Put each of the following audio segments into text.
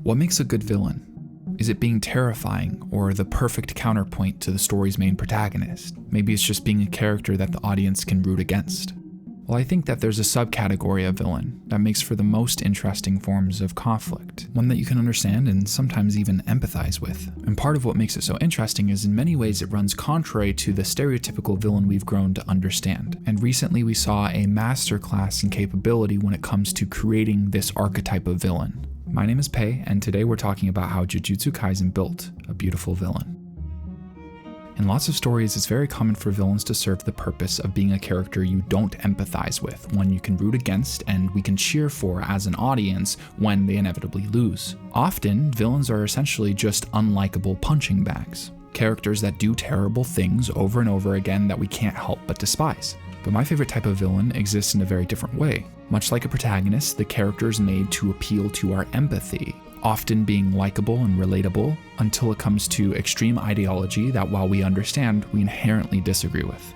What makes a good villain? Is it being terrifying or the perfect counterpoint to the story's main protagonist? Maybe it's just being a character that the audience can root against. Well, I think that there's a subcategory of villain that makes for the most interesting forms of conflict, one that you can understand and sometimes even empathize with. And part of what makes it so interesting is in many ways it runs contrary to the stereotypical villain we've grown to understand. And recently we saw a masterclass in capability when it comes to creating this archetype of villain. My name is Pei, and today we're talking about how Jujutsu Kaisen built a beautiful villain. In lots of stories, it's very common for villains to serve the purpose of being a character you don't empathize with, one you can root against and we can cheer for as an audience when they inevitably lose. Often, villains are essentially just unlikable punching bags, characters that do terrible things over and over again that we can't help but despise. But my favorite type of villain exists in a very different way. Much like a protagonist, the character is made to appeal to our empathy, often being likable and relatable, until it comes to extreme ideology that while we understand, we inherently disagree with.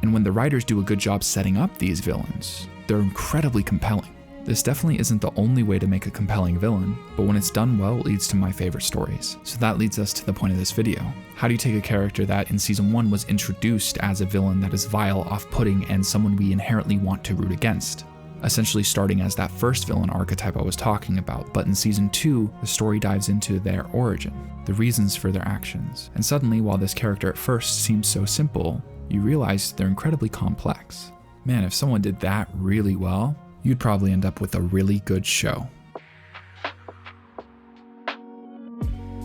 And when the writers do a good job setting up these villains, they're incredibly compelling. This definitely isn't the only way to make a compelling villain, but when it's done well, it leads to my favorite stories. So that leads us to the point of this video. How do you take a character that in season 1 was introduced as a villain that is vile, off-putting, and someone we inherently want to root against? Essentially starting as that first villain archetype I was talking about, but in season 2, the story dives into their origin, the reasons for their actions. And suddenly, while this character at first seems so simple, you realize they're incredibly complex. Man, if someone did that really well, you'd probably end up with a really good show.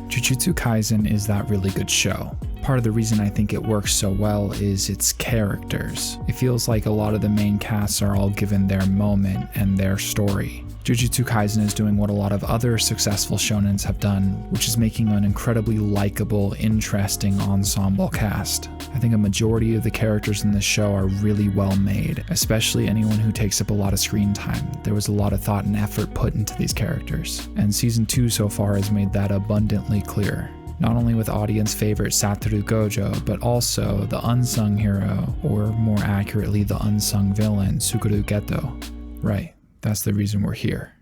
Jujutsu Kaisen is that really good show. Part of the reason I think it works so well is its characters. It feels like a lot of the main casts are all given their moment and their story. Jujutsu Kaisen is doing what a lot of other successful shonens have done, which is making an incredibly likable, interesting ensemble cast. I think a majority of the characters in this show are really well made, especially anyone who takes up a lot of screen time. There was a lot of thought and effort put into these characters, and season 2 so far has made that abundantly clear. Not only with audience favorite Satoru Gojo, but also the unsung hero, or more accurately the unsung villain, Suguru Geto. Right, that's the reason we're here.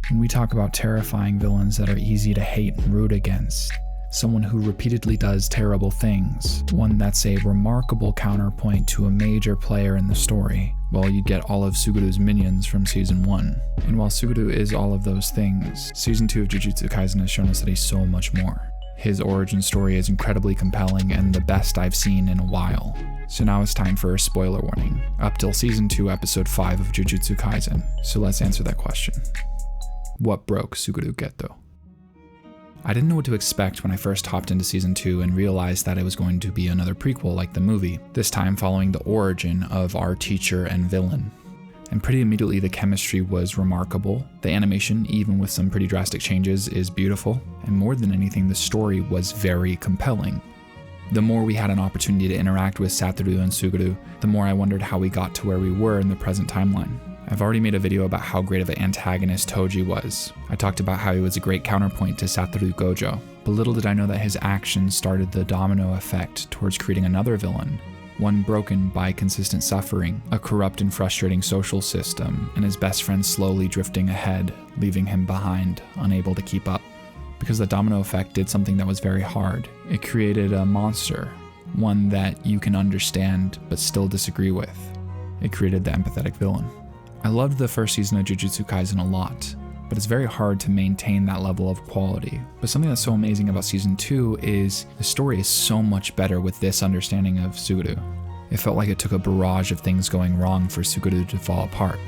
When we talk about terrifying villains that are easy to hate and root against, someone who repeatedly does terrible things, one that's a remarkable counterpoint to a major player in the story, well, you get all of Suguru's minions from season 1. And while Suguru is all of those things, season 2 of Jujutsu Kaisen has shown us that he's so much more. His origin story is incredibly compelling and the best I've seen in a while. So now it's time for a spoiler warning, up till season 2 episode 5 of Jujutsu Kaisen. So let's answer that question. What broke Suguru Geto? I didn't know what to expect when I first hopped into season 2 and realized that it was going to be another prequel like the movie, this time following the origin of our teacher and villain. And pretty immediately the chemistry was remarkable, the animation, even with some pretty drastic changes, is beautiful, and more than anything the story was very compelling. The more we had an opportunity to interact with Satoru and Suguru, the more I wondered how we got to where we were in the present timeline. I've already made a video about how great of an antagonist Toji was. I talked about how he was a great counterpoint to Satoru Gojo, but little did I know that his actions started the domino effect towards creating another villain, one broken by consistent suffering, a corrupt and frustrating social system, and his best friend slowly drifting ahead, leaving him behind, unable to keep up. Because the domino effect did something that was very hard. It created a monster, one that you can understand but still disagree with. It created the empathetic villain. I loved the first season of Jujutsu Kaisen a lot, but it's very hard to maintain that level of quality. But something that's so amazing about season 2 is the story is so much better with this understanding of Suguru. It felt like it took a barrage of things going wrong for Suguru to fall apart.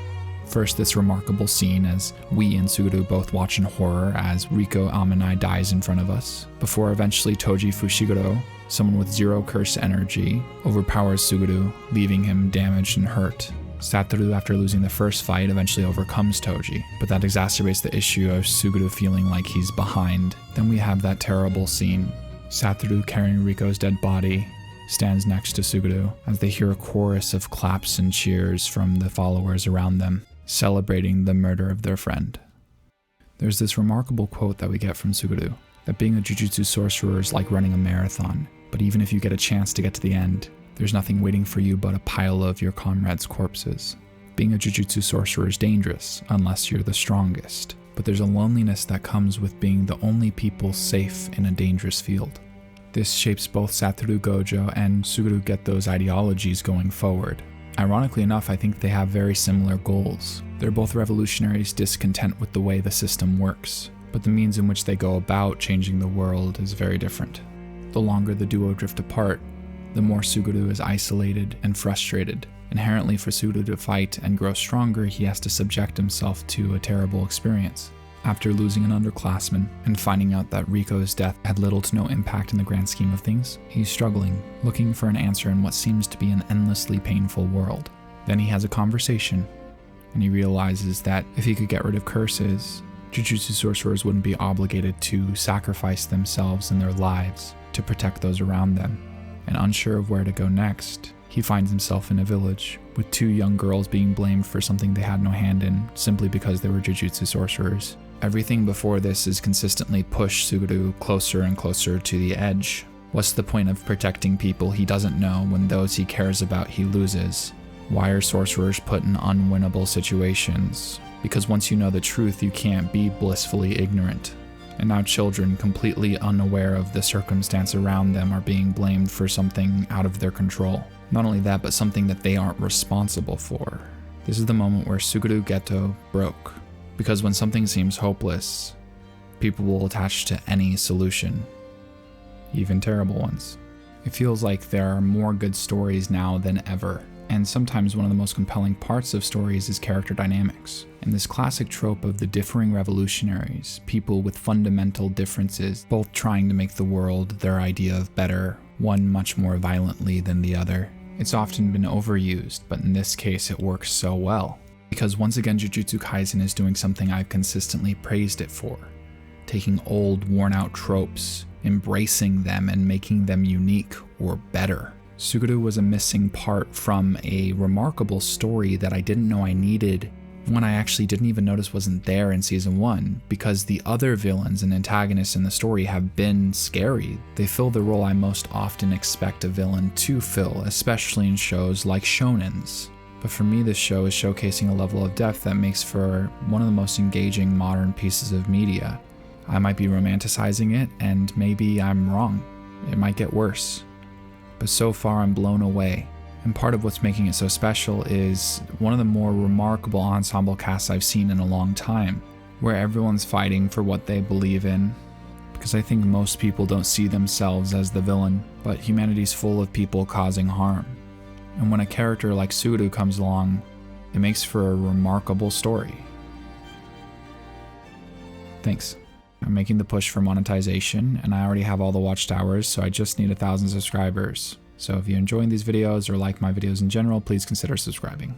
First, this remarkable scene as we and Suguru both watch in horror as Riko Amanai dies in front of us, before eventually Toji Fushiguro, someone with zero curse energy, overpowers Suguru, leaving him damaged and hurt. Satoru, after losing the first fight, eventually overcomes Toji, but that exacerbates the issue of Suguru feeling like he's behind. Then we have that terrible scene. Satoru, carrying Riko's dead body, stands next to Suguru as they hear a chorus of claps and cheers from the followers around them, celebrating the murder of their friend. There's this remarkable quote that we get from Suguru, that being a Jujutsu sorcerer is like running a marathon, but even if you get a chance to get to the end, there's nothing waiting for you but a pile of your comrades' corpses. Being a Jujutsu sorcerer is dangerous unless you're the strongest. but there's a loneliness that comes with being the only people safe in a dangerous field. This shapes both Satoru Gojo and Suguru Geto's ideologies going forward. Ironically enough, I think they have very similar goals. They're both revolutionaries discontent with the way the system works, but the means in which they go about changing the world is very different. The longer the duo drift apart, the more Suguru is isolated and frustrated. Inherently, for Suguru to fight and grow stronger, he has to subject himself to a terrible experience. After losing an underclassman and finding out that Riko's death had little to no impact in the grand scheme of things, he's struggling, looking for an answer in what seems to be an endlessly painful world. Then he has a conversation, and he realizes that if he could get rid of curses, Jujutsu sorcerers wouldn't be obligated to sacrifice themselves and their lives to protect those around them. And unsure of where to go next, he finds himself in a village, with 2 young girls being blamed for something they had no hand in, simply because they were Jujutsu sorcerers. Everything before this has consistently pushed Suguru closer and closer to the edge. What's the point of protecting people he doesn't know when those he cares about he loses? Why are sorcerers put in unwinnable situations? Because once you know the truth, you can't be blissfully ignorant. And now children, completely unaware of the circumstance around them, are being blamed for something out of their control. Not only that, but something that they aren't responsible for. This is the moment where Suguru Geto broke. Because when something seems hopeless, people will attach to any solution, even terrible ones. It feels like there are more good stories now than ever, and sometimes one of the most compelling parts of stories is character dynamics. And this classic trope of the differing revolutionaries, people with fundamental differences, both trying to make the world their idea of better, one much more violently than the other. It's often been overused, but in this case it works so well. Because once again, Jujutsu Kaisen is doing something I've consistently praised it for. Taking old, worn-out tropes, embracing them, and making them unique or better. Suguru was a missing part from a remarkable story that I didn't know I needed, one I actually didn't even notice wasn't there in Season 1, because the other villains and antagonists in the story have been scary. They fill the role I most often expect a villain to fill, especially in shows like shonens. But for me, this show is showcasing a level of depth that makes for one of the most engaging modern pieces of media. I might be romanticizing it, and maybe I'm wrong. It might get worse. But so far I'm blown away. And part of what's making it so special is one of the more remarkable ensemble casts I've seen in a long time, where everyone's fighting for what they believe in. Because I think most people don't see themselves as the villain, but humanity's full of people causing harm. And when a character like Suguru comes along, it makes for a remarkable story. Thanks. I'm making the push for monetization, and I already have all the watchtowers, so I just need 1,000 subscribers. So if you're enjoying these videos or like my videos in general, please consider subscribing.